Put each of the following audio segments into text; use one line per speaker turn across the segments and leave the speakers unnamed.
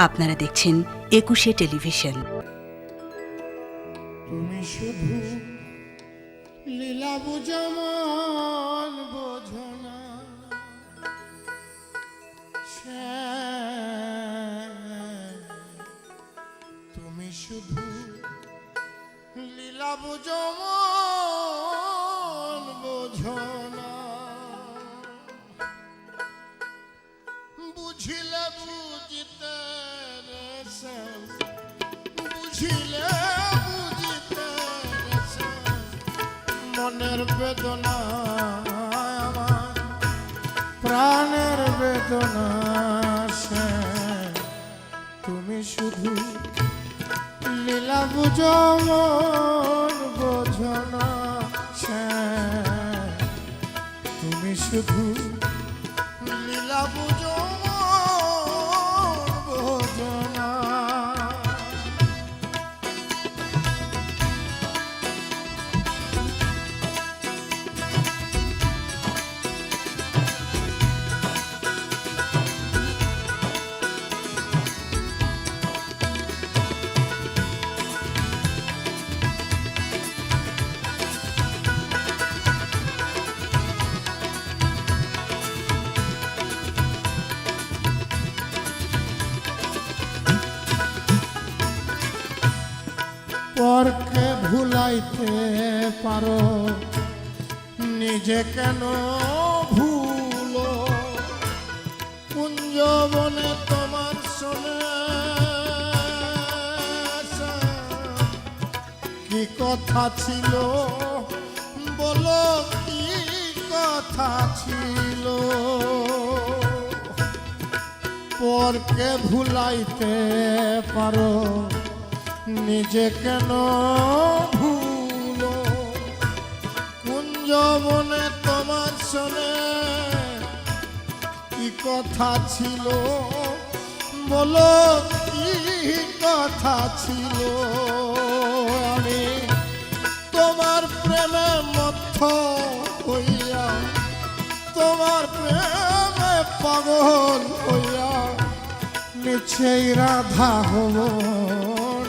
আপনারা দেখছেন ২১শে টেলিভিশন।
তুমি শুধু লীলা বুঝমন বোঝো না, তুমি শুধু লীলা বুঝমন বোঝো না, বুঝিলে বুঝিতে বুঝিলে মনের বেদনা আমার প্রাণের বেদনা সে, তুমি শুধু লীলা বুঝো মন বোঝো না সে, তুমি শুধু লীলা বুঝো মন বোঝো না। পরকে ভুলাইতে পারো, নিজে কেন ভুলো? কুঞ্জবনে তোমার শোনে কি কথা ছিল, বলো কি কথা ছিল? পরকে ভুলাইতে পারো, নিজে কেন ভুলো? কুঞ্জবনে তোমার শোনে কি কথা ছিল, বলো কি কথা ছিল? আমি তোমার প্রেমে মত্ত হইয়া, তোমার প্রেমে পাগল হইয়া মিছেই রাধা হব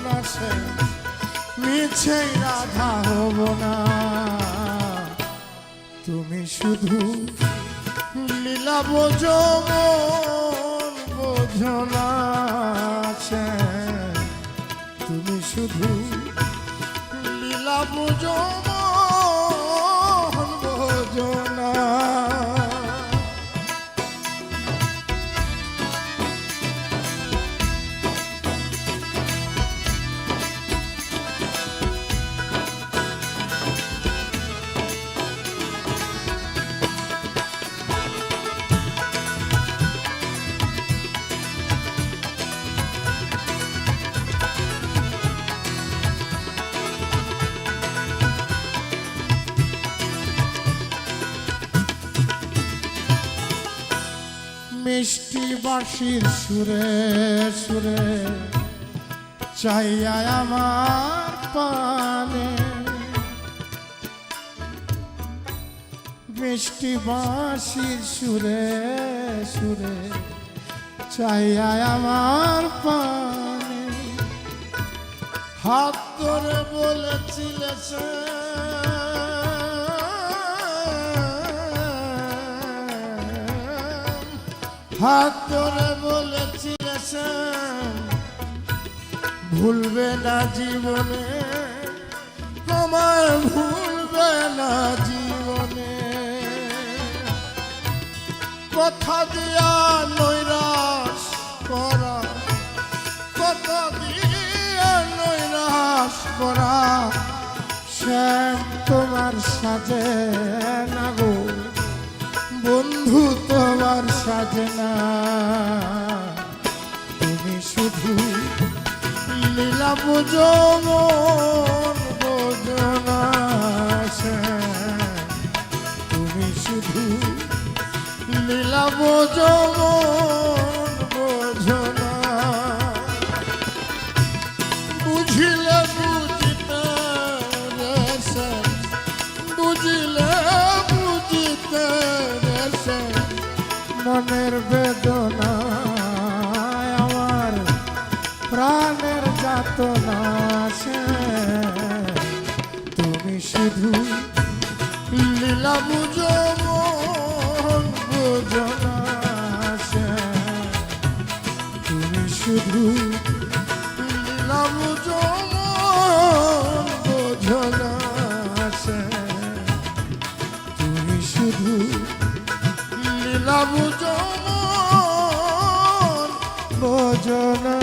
না সে, মিছেই রাধা হব না। তুমি শুধু লীলা বোঝো মন বোঝো না সে, তুমি শুধু লীলা বোঝো মন বোঝো না। মিষ্টি বাঁশির সুরে সুরে চাইয়া আমার পানে, মিষ্টি বাঁশির সুরে সুরে চাইয়া আমার পানে, হাত ধরে বলেছিলে সে হাত ধরে বলেছিলে সে ভুলবে না জীবনে, তোমায় ভুলবে না জীবনে। কথা দিয়া নৈরাশ করা, কথা দিয়া নৈরাশ করা সে তোমার সাজে না গো বন্ধু, তোমার সাজে না। তুমি শুধু লীলা বুঝো মন বোঝো না সে, তুমি শুধু লীলা বুঝো মন বোঝো না। বুঝিলে বুঝিতে সে, বুঝিলে বুঝিতে মনের বেদনা আমার প্রাণের যাতনা সে তুমি শুধু লীলা বুঝো মন বুঝো না সে তুমি শুধু লীলা বুঝো মন বুঝো না সে তুমি শুধু লীলা বুঝো মন বুঝো না